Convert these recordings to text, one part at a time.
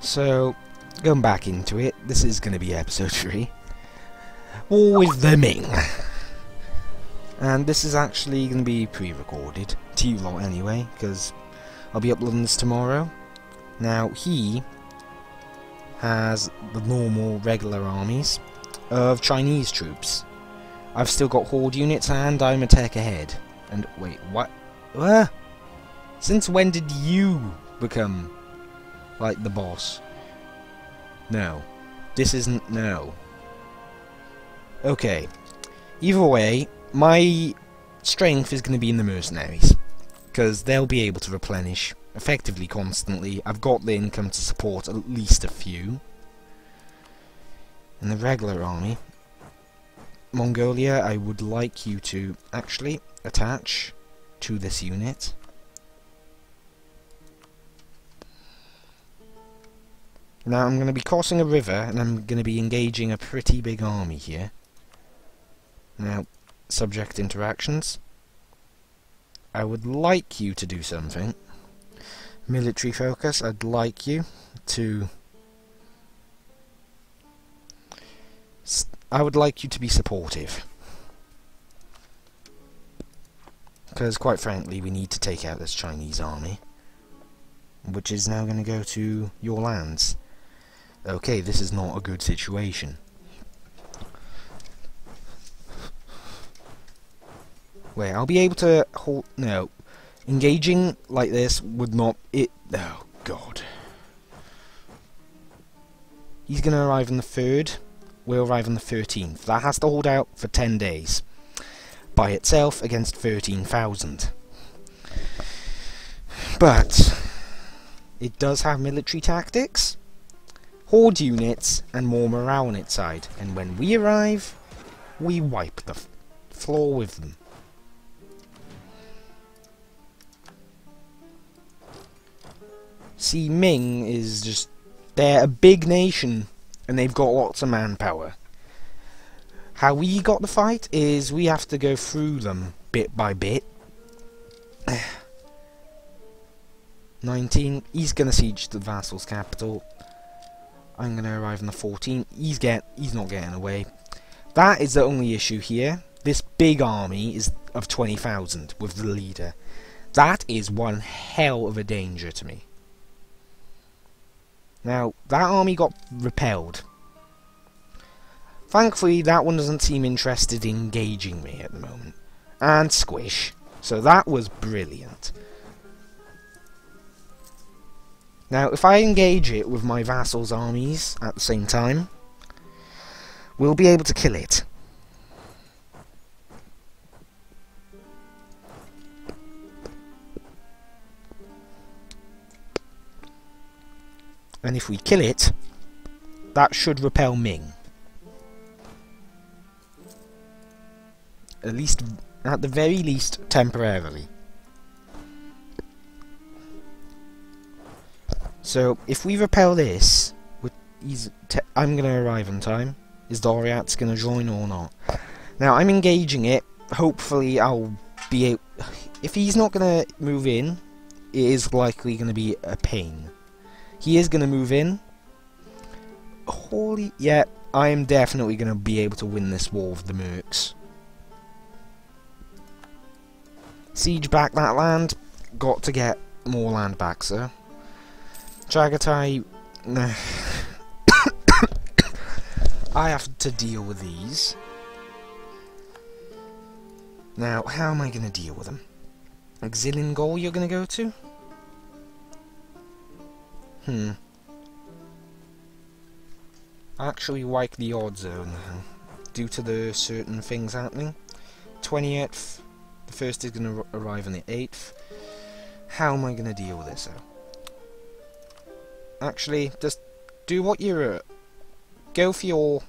So, going back into it, this is going to be episode 3. War with the Ming. And this is actually going to be pre-recorded, to you lot anyway, because I'll be uploading this tomorrow. Now, he has the normal, regular armies of Chinese troops. I've still got horde units and I'm a tech ahead. And wait, what? Since when did you become, like, the boss? No. This isn't, no. Okay. Either way, my strength is going to be in the mercenaries, because they'll be able to replenish effectively constantly. I've got the income to support at least a few. In the regular army, Mongolia, I would like you to actually attach to this unit. Now I'm going to be crossing a river and I'm going to be engaging a pretty big army here. Now, subject interactions. I would like you to do something. Military focus, I'd like you to... I would like you to be supportive. Because, quite frankly, we need to take out this Chinese army, which is now going to go to your lands. Okay, this is not a good situation. Wait, I'll be able to hold... No. Engaging like this would not... Oh, God. He's going to arrive on the 3rd. We'll arrive on the 13th. That has to hold out for 10 days. By itself against 13,000. But it does have military tactics, horde units, and more morale on its side. And when we arrive, we wipe the floor with them. See, Ming is just... They're a big nation, and they've got lots of manpower. How we got the fight is we have to go through them bit by bit. 19, he's going to siege the vassal's capital. I'm going to arrive on the 14th. He's not getting away. That is the only issue here. This big army is of 20,000 with the leader. That is one hell of a danger to me. Now, that army got repelled. Thankfully, that one doesn't seem interested in engaging me at the moment. And squish. So that was brilliant. Now, if I engage it with my vassals' armies at the same time, we'll be able to kill it. And if we kill it, that should repel Ming. At least, at the very least, temporarily. So, if we repel this, I'm going to arrive on time. Is the Oirats going to join or not? Now, I'm engaging it. Hopefully, I'll be able... If he's not going to move in, it is likely going to be a pain. He is going to move in. Holy... Yeah, I am definitely going to be able to win this war with the Mercs. Siege back that land. Got to get more land back, sir. Chagatai... I have to deal with these. Now, how am I going to deal with them? Exilian goal you're going to go to? Actually wipe the odd zone now, due to the certain things happening. 20th, the first is going to arrive on the 8th. How am I going to deal with this though? Actually, just do what you're... Go for your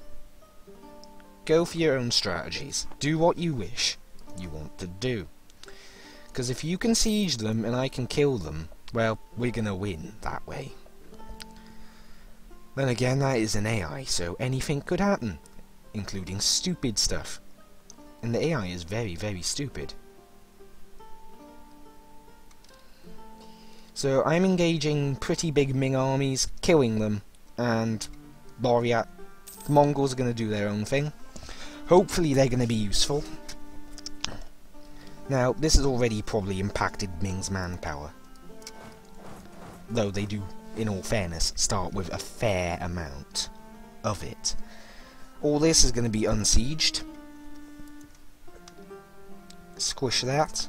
own strategies. Do what you wish you want to do. Because if you can siege them and I can kill them, well, we're going to win that way. Then again, that is an AI, so anything could happen, including stupid stuff. And the AI is very, very stupid. So I'm engaging pretty big Ming armies, killing them, and Oirats, Mongols are going to do their own thing. Hopefully they're going to be useful. Now, this has already probably impacted Ming's manpower. Though they do, in all fairness, start with a fair amount of it. All this is going to be unsieged. Squish that.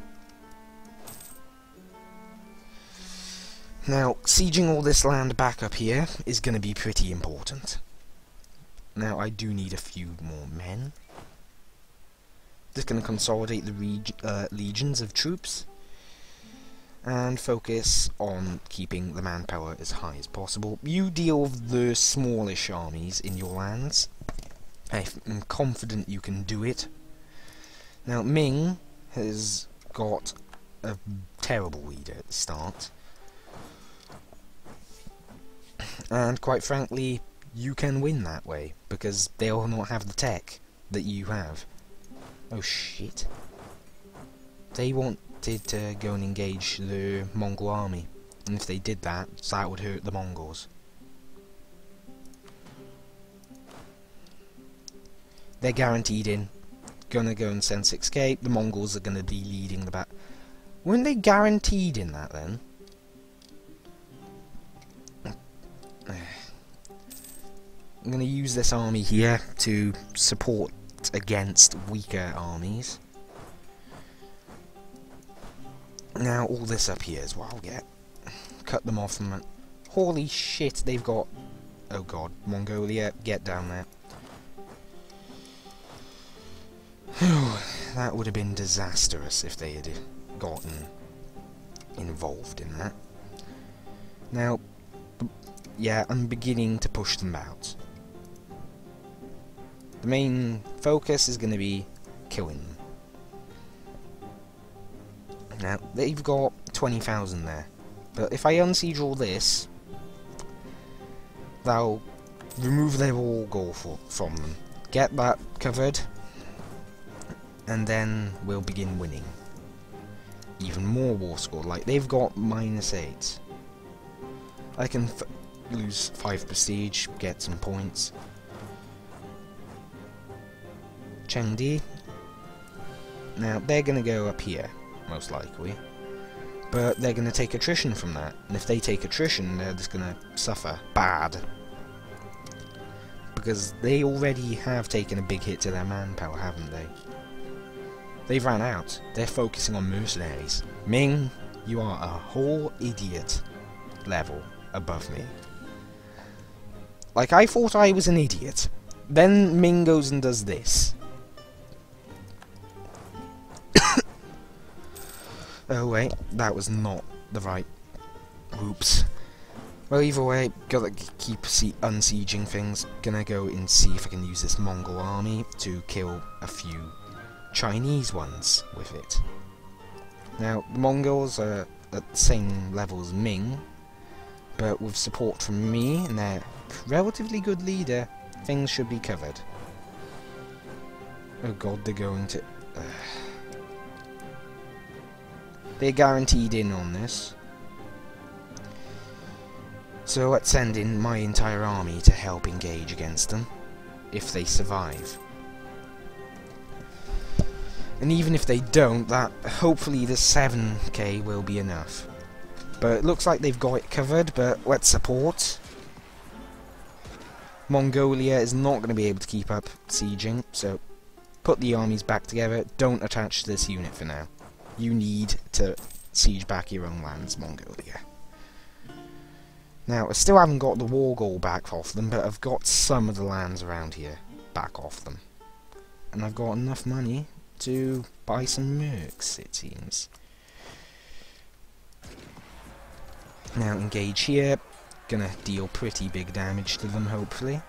Now, sieging all this land back up here is going to be pretty important. Now, I do need a few more men. Just going to consolidate the legions of troops and focus on keeping the manpower as high as possible. You deal with the smallish armies in your lands. I'm confident you can do it. Now, Ming has got a terrible leader at the start. And quite frankly, you can win that way, because they'll not have the tech that you have. Oh shit. They wanted to go and engage the Mongol army, and if they did that, that would hurt the Mongols. They're guaranteed in. Gonna go and send 6k, the Mongols are gonna be leading the back. Weren't they guaranteed in that then? I'm going to use this army here to support against weaker armies. Now all this up here is what I'll get. Cut them off from it. Holy shit, they've got... Oh god, Mongolia, get down there. That would have been disastrous if they had gotten involved in that. Now, yeah, I'm beginning to push them out. The main focus is going to be killing them. Now, they've got 20,000 there. But if I unsiege all this, they'll remove their war goal from them. Get that covered, and then we'll begin winning. Even more war score. Like, they've got -8. I can lose 5 prestige, get some points. Chengdi. Now, they're going to go up here, most likely. But they're going to take attrition from that. And if they take attrition, they're just going to suffer bad. Because they already have taken a big hit to their manpower, haven't they? They've ran out. They're focusing on mercenaries. Ming, you are a whole idiot level above me. Like, I thought I was an idiot. Then Ming goes and does this. Oh wait, that was not the right... Oops. Well, either way, gotta keep unsieging things. Gonna go and see if I can use this Mongol army to kill a few Chinese ones with it. Now, the Mongols are at the same level as Ming, but with support from me and their relatively good leader, things should be covered. Oh god, they're going to... They're guaranteed in on this. So let's send in my entire army to help engage against them, if they survive. And even if they don't, that hopefully the 7k will be enough. But it looks like they've got it covered, but let's support. Mongolia is not going to be able to keep up sieging, so put the armies back together. Don't attach to this unit for now. You need to siege back your own lands, Mongolia. Now, I still haven't got the war goal back off them, but I've got some of the lands around here back off them. And I've got enough money to buy some mercs, it seems. Now, engage here. Gonna deal pretty big damage to them, hopefully.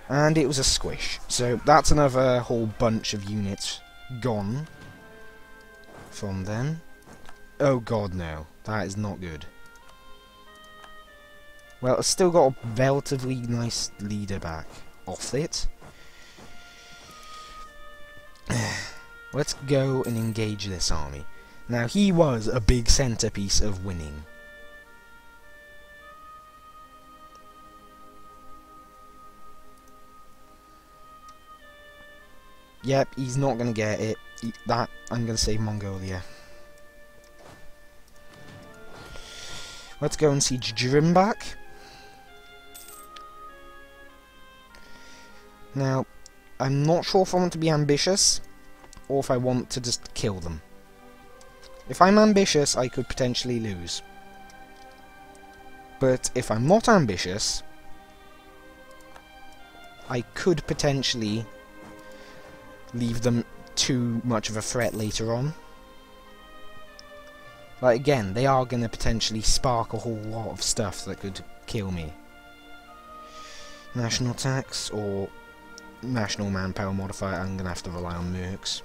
And it was a squish. So, that's another whole bunch of units gone from them. Oh god, no. That is not good. Well, I've still got a relatively nice leader back off it. Let's go and engage this army. Now, he was a big centerpiece of winning. Yep, he's not going to get it. I'm going to say Mongolia. Let's go and see Jirimbak. Now, I'm not sure if I want to be ambitious, or if I want to just kill them. If I'm ambitious, I could potentially lose. But if I'm not ambitious, I could potentially leave them too much of a threat later on. Like, again, they are going to potentially spark a whole lot of stuff that could kill me. National tax or national manpower modifier, I'm going to have to rely on mercs.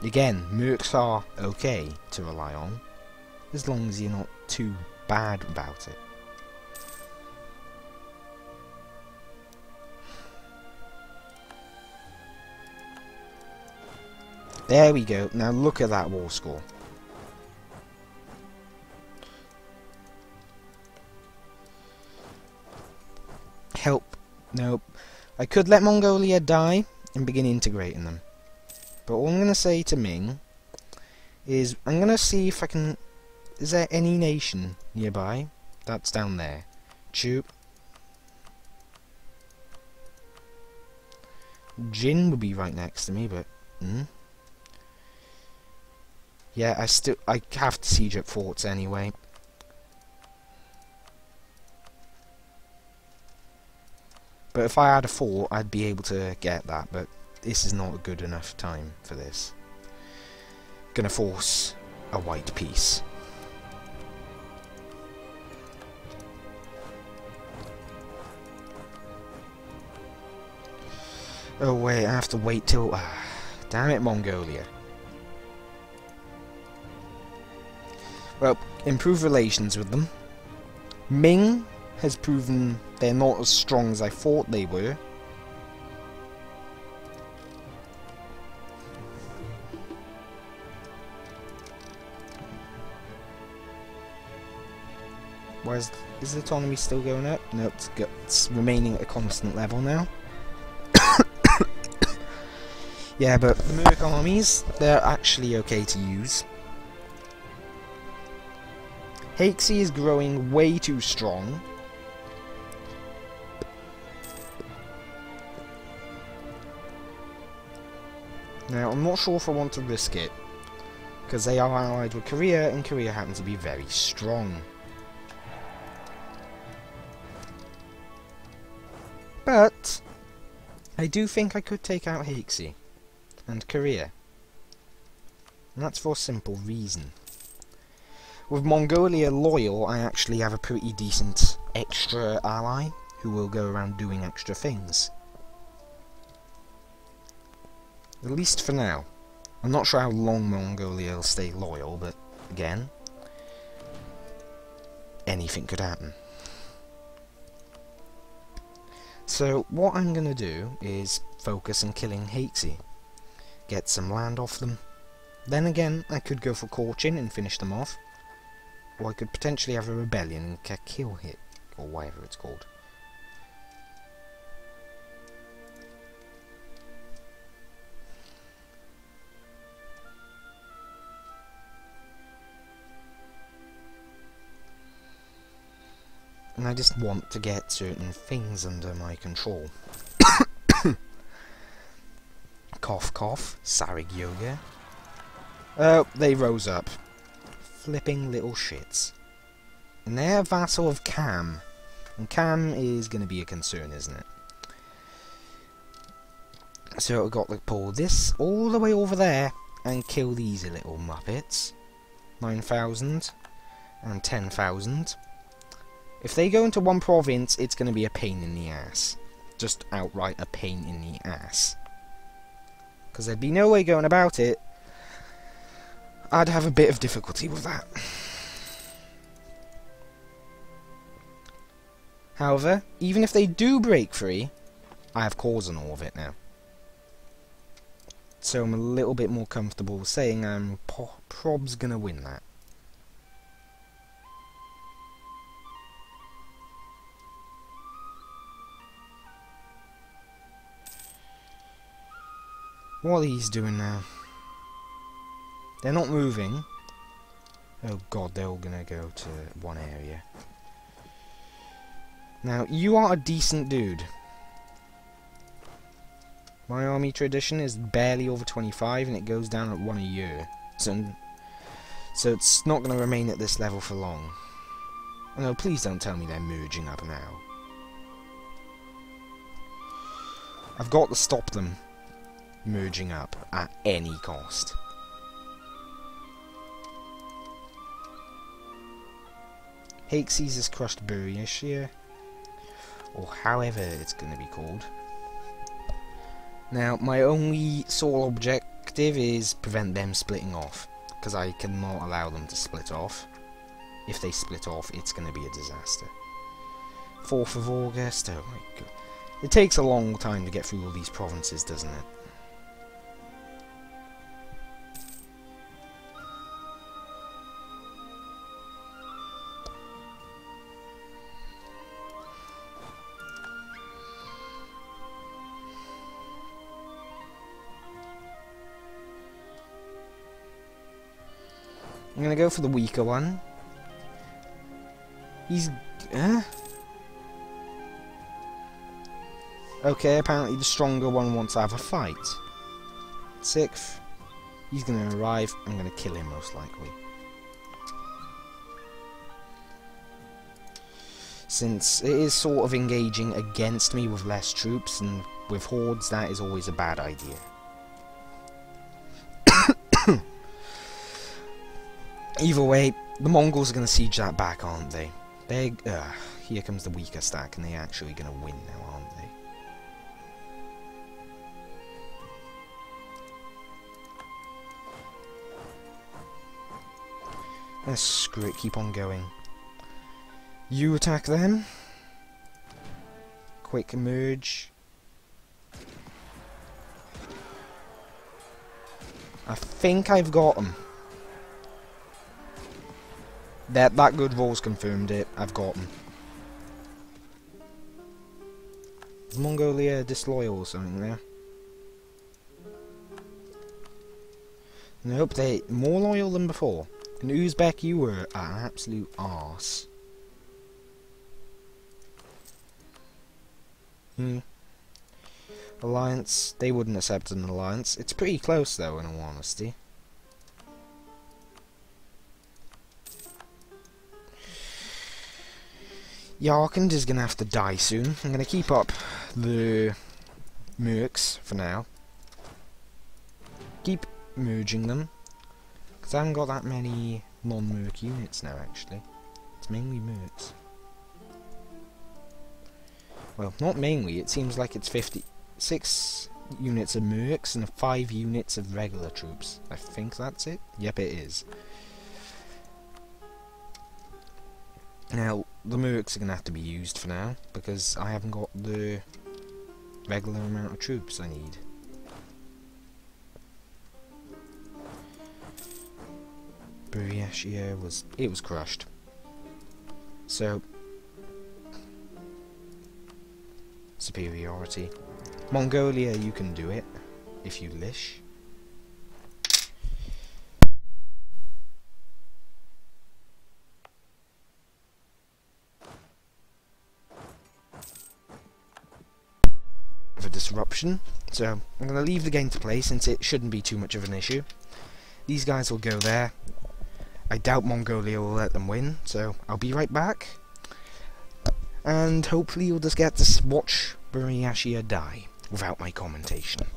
Again, mercs are okay to rely on, as long as you're not too bad about it. There we go. Now look at that war score. Help. Nope. I could let Mongolia die and begin integrating them. But what I'm going to say to Ming is I'm going to see if I can... Is there any nation nearby? That's down there. Chu. Jin would be right next to me, but... Yeah, I have to siege up forts anyway. But if I had a fort, I'd be able to get that, but this is not a good enough time for this. Gonna force a white peace. Oh wait, I have to wait till... damn it, Mongolia. Well, improve relations with them. Ming has proven they're not as strong as I thought they were. Where's... is the autonomy still going up? No, it's remaining at a constant level now. Yeah, but merc armies, they're actually okay to use. Haixi is growing way too strong. Now, I'm not sure if I want to risk it, because they are allied with Korea, and Korea happens to be very strong. But I do think I could take out Haixi and Korea. And that's for a simple reason. With Mongolia loyal, I actually have a pretty decent extra ally who will go around doing extra things. At least for now. I'm not sure how long Mongolia will stay loyal, but again, anything could happen. So what I'm going to do is focus on killing Haixi. Get some land off them. Then again, I could go for Korchin and finish them off. Or I could potentially have a rebellion and kill hit, or whatever it's called. And I just want to get certain things under my control. Cough cough, Sarig Yoga. Oh, they rose up. Flipping little shits. And they're a vassal of Cam. And Cam is going to be a concern, isn't it? So I've got to pull this all the way over there and kill these little muppets. 9,000 and 10,000. If they go into one province, it's going to be a pain in the ass. Just outright a pain in the ass. Because there'd be no way going about it. I'd have a bit of difficulty with that. However, even if they do break free, I have cores on all of it now. So I'm a little bit more comfortable saying I'm prob's gonna win that. What are these doing now? They're not moving. Oh god, they're all gonna go to one area. Now, you are a decent dude. My army tradition is barely over 25 and it goes down at 1 a year. So it's not going to remain at this level for long. No, please don't tell me they're merging up now. I've got to stop them merging up at any cost. Hakes has crushed Buriash here, or however it's going to be called. Now, my only sole objective is prevent them splitting off, because I cannot allow them to split off. If they split off, it's going to be a disaster. 4th of August, oh my god. It takes a long time to get through all these provinces, doesn't it? I'm gonna go for the weaker one. He's... Okay, apparently the stronger one wants to have a fight. 6th. He's gonna arrive. I'm gonna kill him most likely. Since it is sort of engaging against me with less troops, and with hordes, that is always a bad idea. Either way, the Mongols are going to siege that back, aren't they? Here comes the weaker stack, and they're actually going to win now, aren't they? Screw it, keep on going. You attack them. Quick emerge. I think I've got them. That good roll's confirmed it. I've got them. Is Mongolia disloyal or something there? Nope, they're more loyal than before. In Uzbek, you were an absolute arse. Alliance, they wouldn't accept an alliance. It's pretty close though, in all honesty. Yarkand is going to have to die soon. I'm going to keep up the mercs for now. Keep merging them. Because I haven't got that many non-merc units now, actually. It's mainly mercs. Well, not mainly. It seems like it's 56 units of mercs and 5 units of regular troops. I think that's it. Yep, it is. Now, the mercs are going to have to be used for now, because I haven't got the regular amount of troops I need. Buriash was crushed. So, superiority. Mongolia, you can do it, if you wish. Disruption, so I'm going to leave the game to play since it shouldn't be too much of an issue. These guys will go there. I doubt Mongolia will let them win, so I'll be right back. And hopefully you'll just get to watch Buriashia die without my commentation.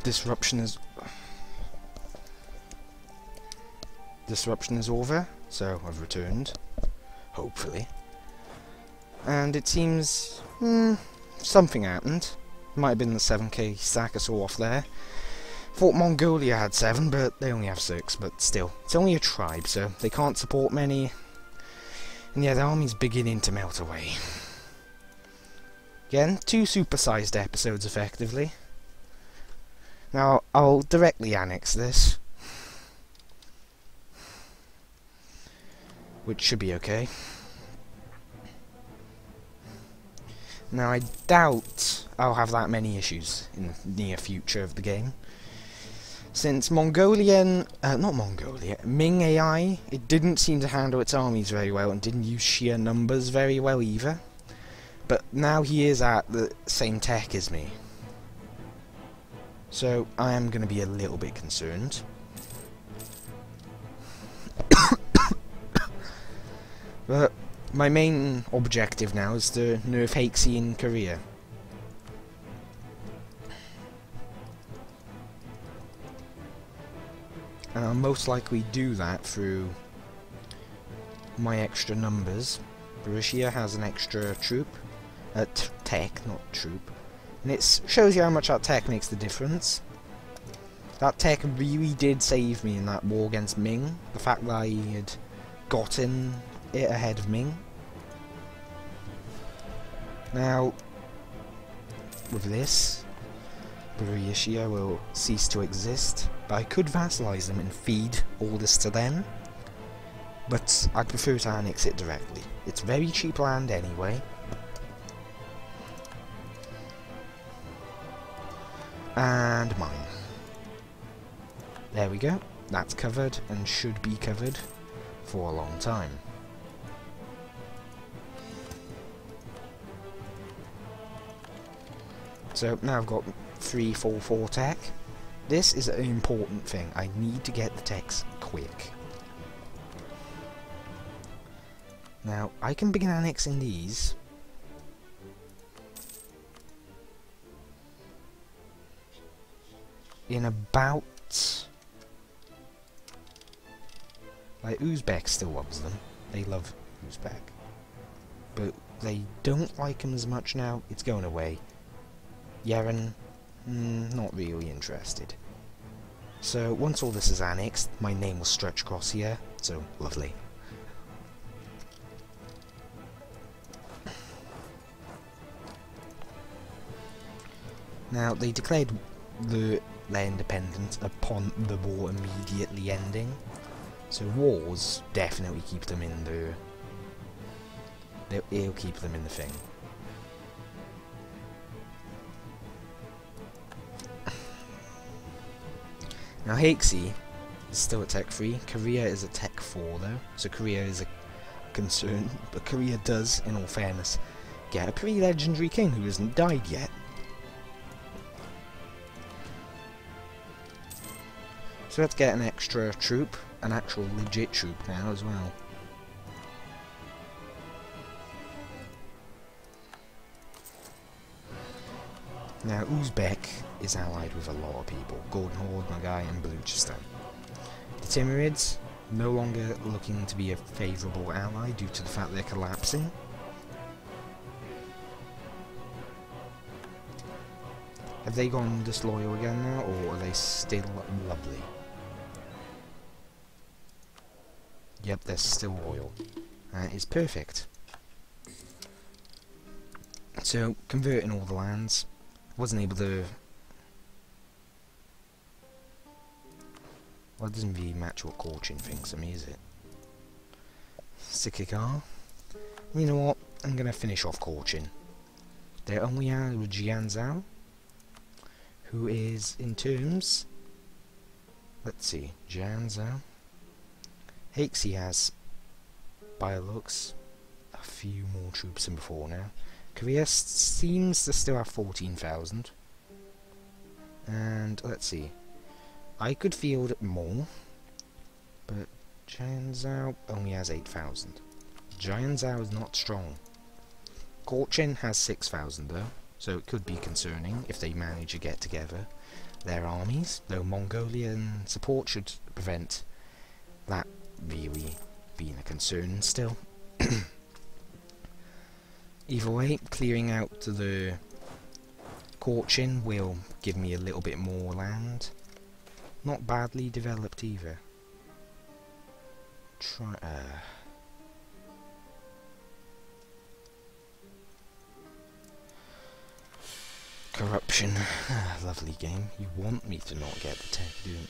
disruption is over, so I've returned, hopefully. And it seems something happened. Might have been the 7k stack I saw off there. Thought Mongolia had 7, but they only have 6, but still. It's only a tribe, so they can't support many. And yeah, the army's beginning to melt away. Again, 2 supersized episodes effectively. Now, I'll directly annex this, which should be okay. Now, I doubt I'll have that many issues in the near future of the game. Since Ming AI, it didn't seem to handle its armies very well and didn't use sheer numbers very well either. But now he is at the same tech as me. So I am going to be a little bit concerned. But my main objective now is to nerf Hakesy in Korea. And I'll most likely do that through my extra numbers. Russia has an extra troop. Tech, not troop. And it shows you how much that tech makes the difference. That tech really did save me in that war against Ming. The fact that I had gotten it ahead of Ming. Now, with this, Buryatia will cease to exist. But I could vassalize them and feed all this to them. But I'd prefer to annex it directly. It's very cheap land anyway. And mine. There we go. That's covered and should be covered for a long time. So now I've got 344 tech. This is an important thing. I need to get the techs quick. Now I can begin annexing these. In about... like, Uzbek still loves them. They love Uzbek. But they don't like them as much now. It's going away. Yeren, not really interested. So, once all this is annexed, my name will stretch across here. So, lovely. Now, they declared their independence upon the war immediately ending. So wars definitely keep them in the... it'll keep them in the thing. Now Hakesy is still at Tech 3, Korea is at Tech 4 though, so Korea is a concern, but Korea does, in all fairness, get a pretty legendary king who hasn't died yet. So let's get an extra troop, an actual legit troop now as well. Now Uzbek is allied with a lot of people, Golden Horde, Nogai and Baluchistan. The Timurids, no longer looking to be a favourable ally due to the fact they're collapsing. Have they gone disloyal again now, or are they still lovely? Yep, they're still loyal. That is perfect. So, converting all the lands. Wasn't able to... well, it doesn't really match what Korchin thinks of me, is it? Sikikar. You know what? I'm going to finish off Korchin. They're only out with Jianzhou, who is, in terms... let's see, Jianzhou. Hakesy has, by looks, a few more troops than before now. Korea seems to still have 14,000. And, let's see, I could field more, but Jianzhou only has 8,000. Jianzhou is not strong. Korchin has 6,000 though, so it could be concerning if they manage to get together. their armies, though Mongolian support should prevent that really being a concern still. Either way, clearing out the Korchin will give me a little bit more land. Not badly developed either. Corruption. Lovely game. You want me to not get the tech, don't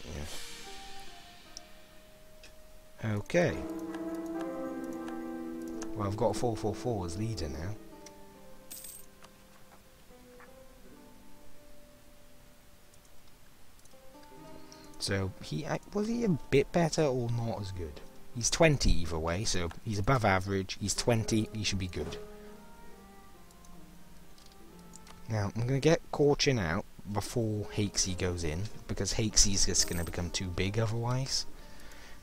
you? Okay. Well, I've got a 444 as leader now. So, was he a bit better or not as good? He's 20 either way, so he's above average. He's 20, he should be good. Now, I'm going to get Korchin out before Hakesy goes in, because Hakesy's just going to become too big otherwise.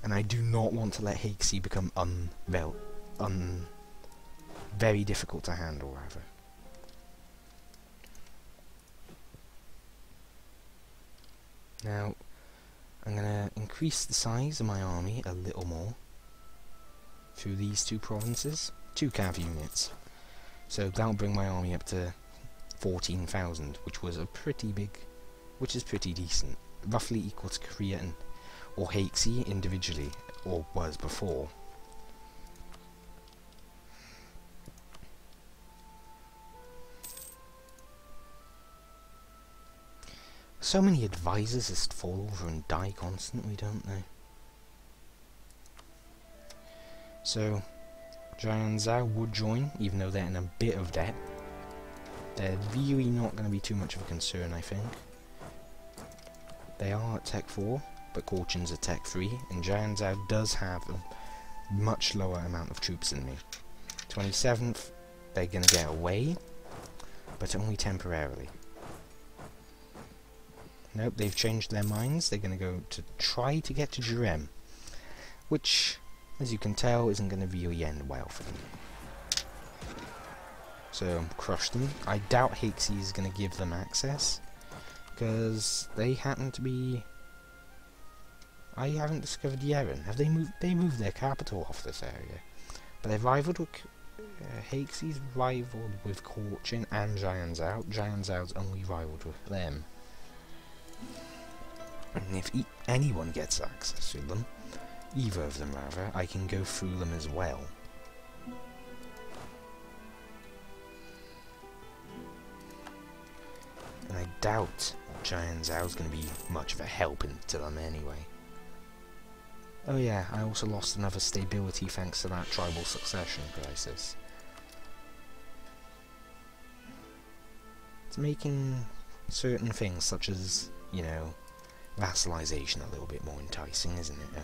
And I do not want to let Hakesy become very difficult to handle, rather. Now, I'm going to increase the size of my army a little more through these two provinces. 2 cav units. So that'll bring my army up to 14,000, which was which is pretty decent. Roughly equal to Korea or Hakesy individually, or was before. So many advisors just fall over and die constantly, don't they? So, Jian Zhao would join, even though they're in a bit of debt. They're really not going to be too much of a concern, I think. They are at Tech 4, but Korchin's at Tech 3, and Jian Zhao does have a much lower amount of troops than me. 27th, they're going to get away, but only temporarily. Nope, they've changed their minds. They're going to go to try to get to Jurem, which, as you can tell, isn't going to really end well for them. So, crush them. I doubt Hakesy is going to give them access, because they happen to be... I haven't discovered Yeren. Have they moved? They moved their capital off this area, but they've rivaled with... Hakesy's rivaled with Korchin and Jian Zhao. Jian Zhao's only rivaled with them. And if anyone gets access to them, either of them rather, I can go through them as well. And I doubt Jian Zhao's going to be much of a help to them anyway. Oh yeah, I also lost another stability thanks to that tribal succession crisis. It's making certain things such as, you know, vassalization a little bit more enticing, isn't it now?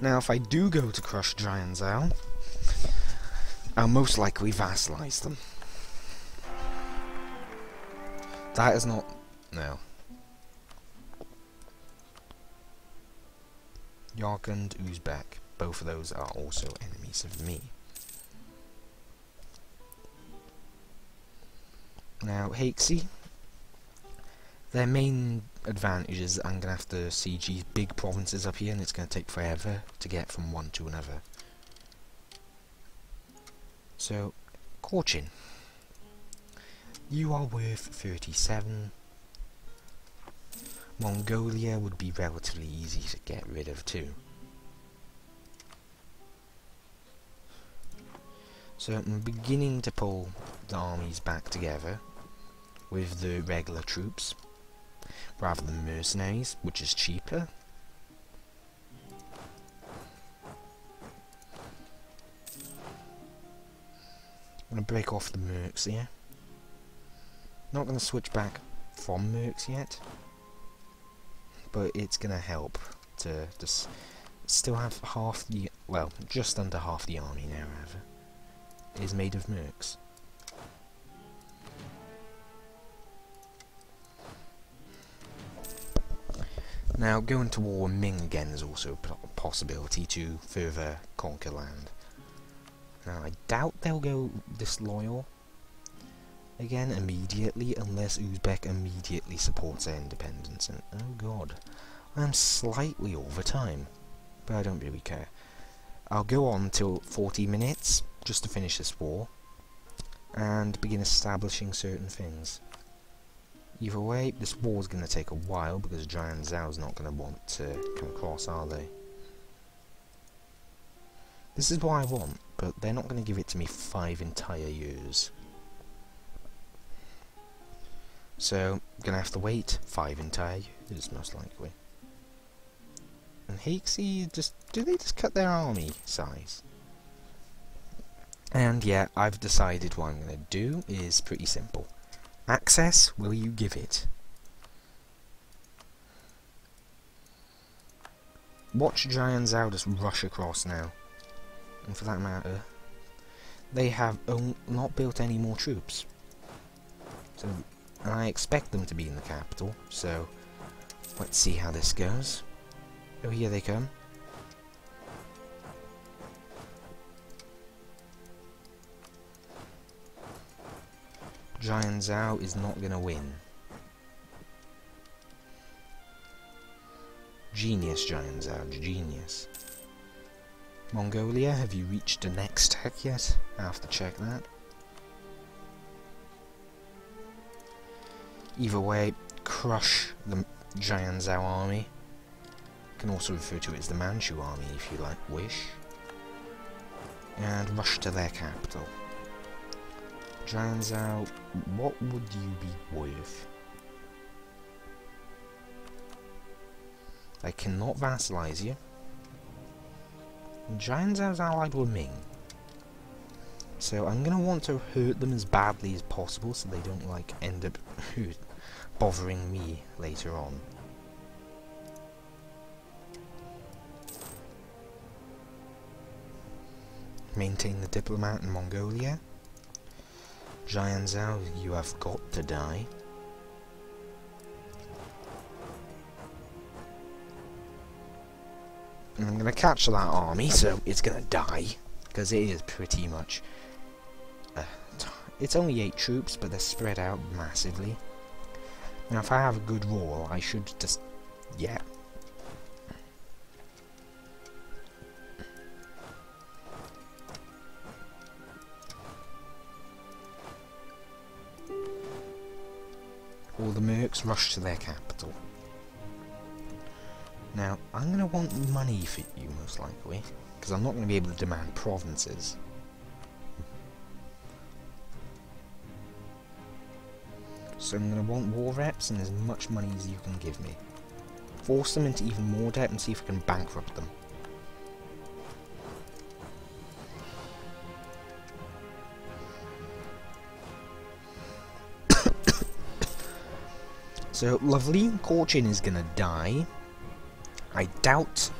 Now, if I do go to crush Jian Zhao, I'll most likely vassalize them. That is not... no. Yarkand, Uzbek, both of those are also enemies of me. Now, Hakesy, their main advantage is I'm going to have to siege these big provinces up here, and it's going to take forever to get from one to another. So, Korchin, you are worth 37. Mongolia would be relatively easy to get rid of too. So I'm beginning to pull the armies back together with the regular troops rather than mercenaries, which is cheaper. I'm going to break off the mercs here. Not going to switch back from mercs yet, but it's going to help to just still have half the, well, just under half the army now rather, is made of mercs. Now, going to war with Ming again is also a possibility to further conquer land. Now, I doubt they'll go disloyal again immediately, unless Uzbek immediately supports their independence. And oh god, I'm slightly over time, but I don't really care. I'll go on till 40 minutes, just to finish this war, and begin establishing certain things. Either way, this war's going to take a while, because Jian Zhao's not going to want to come across, are they? This is what I want, but they're not going to give it to me 5 entire years. So, I'm going to have to wait 5 entire years, most likely. And Hixie, do they just cut their army size? And yeah, I've decided what I'm going to do is pretty simple. Access, will you give it? Watch Jian Zhao just rush across now. And for that matter, they have not built any more troops. So, and I expect them to be in the capital, so let's see how this goes. Oh, here they come. Jian Zhao is not going to win. Genius, Jian Zhao, genius. Mongolia, have you reached the next tech yet? I have to check that. Either way, crush the Jian Zhao army. You can also refer to it as the Manchu army if you wish. And rush to their capital. Jian Zhao, what would you be worth? I cannot vassalize you. Jian Zhao's allied with Ming. So I'm going to want to hurt them as badly as possible so they don't end up bothering me later on. Maintain the diplomat in Mongolia. Jian Zhao, you have got to die. And I'm going to catch that army, so it's going to die. Because it is pretty much... it's only 8 troops, but they're spread out massively. Now, if I have a good roll, I should just... yeah. All the mercs rush to their capital. Now, I'm going to want money for you, most likely, because I'm not going to be able to demand provinces. So I'm going to want war reps and as much money as you can give me. Force them into even more debt and see if I can bankrupt them. So, Lovely Korchin is going to die. I doubt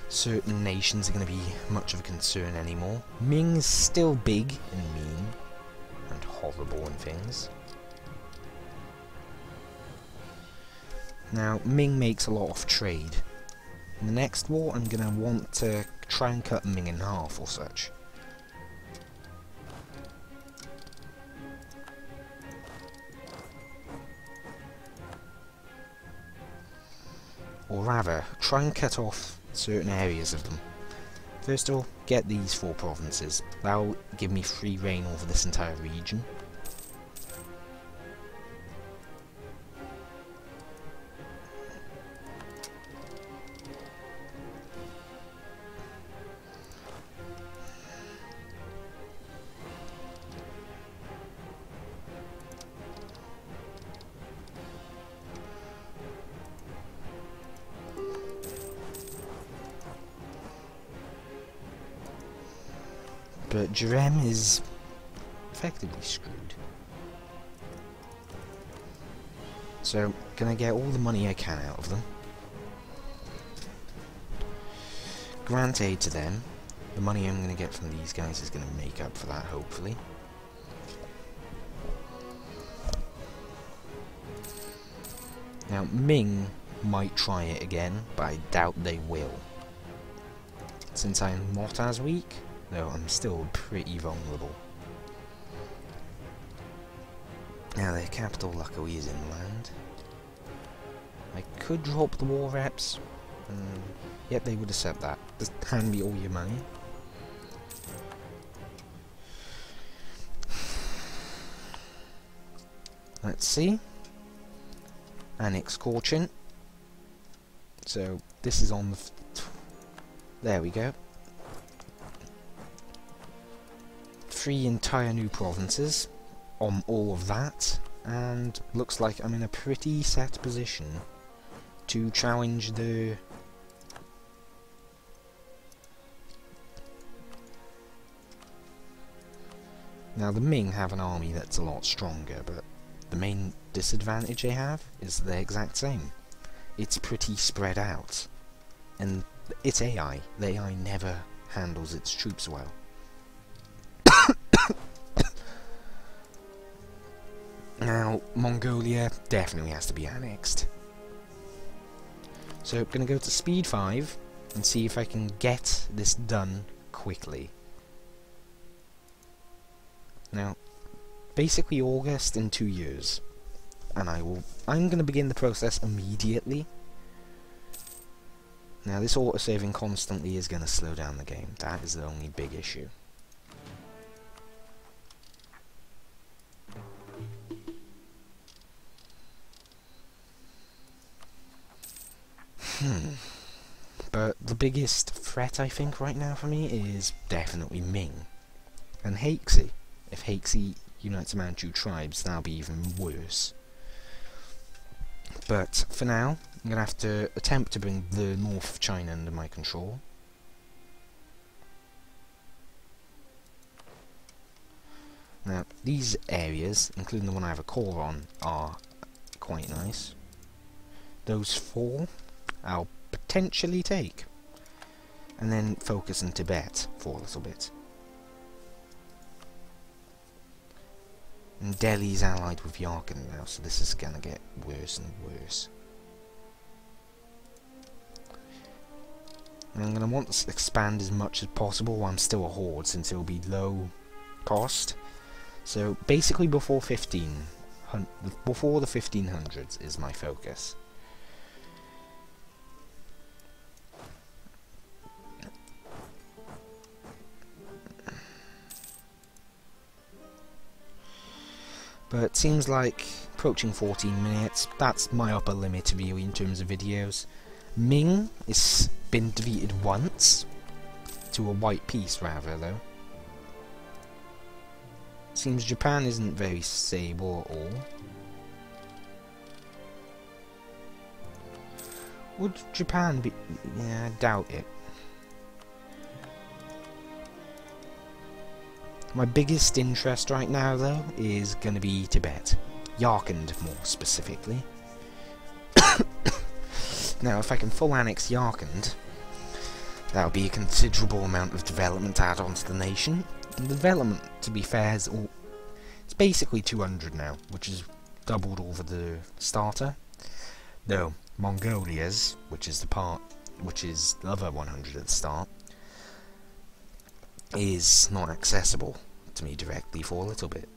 certain nations are going to be much of a concern anymore. Ming is still big and mean and horrible and things. Now, Ming makes a lot of trade. In the next war, I'm going to want to try and cut Ming in half or such. Or rather, try and cut off certain areas of them. First of all, get these 4 provinces. That'll give me free reign over this entire region. But Jerem is effectively screwed. So, gonna get all the money I can out of them. Grant aid to them. The money I'm gonna get from these guys is gonna make up for that, hopefully. Now, Ming might try it again, but I doubt they will. Since I'm not as weak, though I'm still pretty vulnerable. Now their capital luckily is inland. I could drop the war reps. Yep, they would accept that. Just hand me all your money. Let's see. Annex Corchin. So this is on the... there we go. 3 entire new provinces on all of that, and looks like I'm in a pretty set position to challenge the... Now the Ming have an army that's a lot stronger, but the main disadvantage they have is the exact same. It's pretty spread out, and it's AI. The AI never handles its troops well. Now, Mongolia definitely has to be annexed. So I'm going to go to speed 5 and see if I can get this done quickly. Now, basically August in 2 years, and I'm going to begin the process immediately. Now this autosaving constantly is going to slow down the game. That is the only big issue. But the biggest threat I think right now for me is definitely Ming and Haixi. If Haixi unites the Manchu tribes, that'll be even worse. But for now, I'm going to have to attempt to bring the north of China under my control. Now, these areas, including the one I have a core on, are quite nice. Those 4, I'll potentially take. And then focus in Tibet for a little bit. And Delhi's allied with Yarkand now, so this is going to get worse and worse. And I'm going to want to expand as much as possible while I'm still a horde, since it will be low cost. So basically before the 1500s is my focus. But it seems like approaching 14 minutes, that's my upper limit really in terms of videos. Ming has been defeated once, to a white piece rather though. Seems Japan isn't very stable at all. Would Japan be... yeah, I doubt it. My biggest interest right now, though, is going to be Tibet. Yarkand, more specifically. Now, if I can full annex Yarkand, that'll be a considerable amount of development to add on to the nation. And the development, to be fair, is it's basically 200 now, which is doubled over the starter. Though, Mongolia's, which is the other 100 at the start, is not accessible to me directly for a little bit.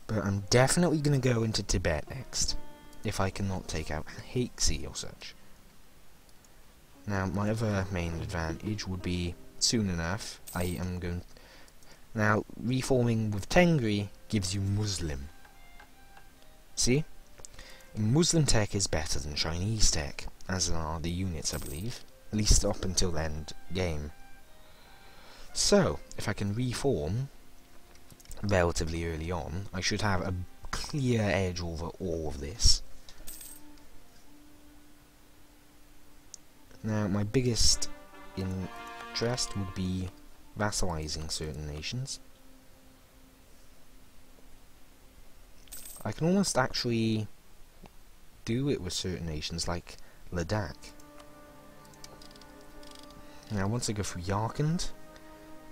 But I'm definitely going to go into Tibet next, if I cannot take out Haixi or such. Now, my other main advantage would be, soon enough, I am going... Now, reforming with Tengri gives you Muslim. See? Muslim tech is better than Chinese tech, as are the units, I believe. At least up until the end game. So, if I can reform relatively early on, I should have a clear edge over all of this. Now, my biggest interest would be vassalizing certain nations. I can almost actually do it with certain nations, like Ladakh. Now, once I go through Yarkand,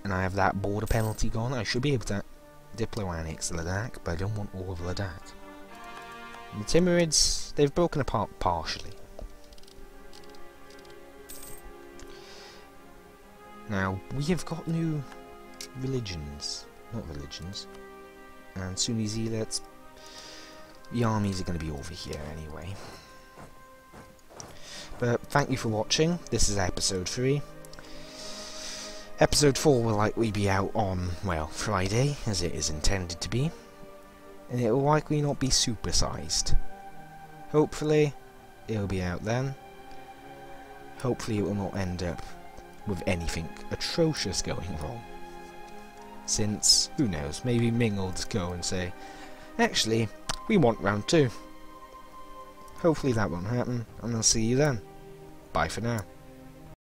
and I have that border penalty gone, I should be able to diplo-annex Ladakh, but I don't want all of Ladakh. And the Timurids, they've broken apart partially. Now, we have got new religions. Not religions. And Sunni zealots. The armies are going to be over here anyway. But thank you for watching. This is episode 3. Episode 4 will likely be out on, well, Friday, as it is intended to be. And it will likely not be supersized. Hopefully, it'll be out then. Hopefully it will not end up with anything atrocious going wrong. Since, who knows, maybe Ming will just go and say, actually, we want round 2. Hopefully that won't happen, and I'll see you then. Bye for now.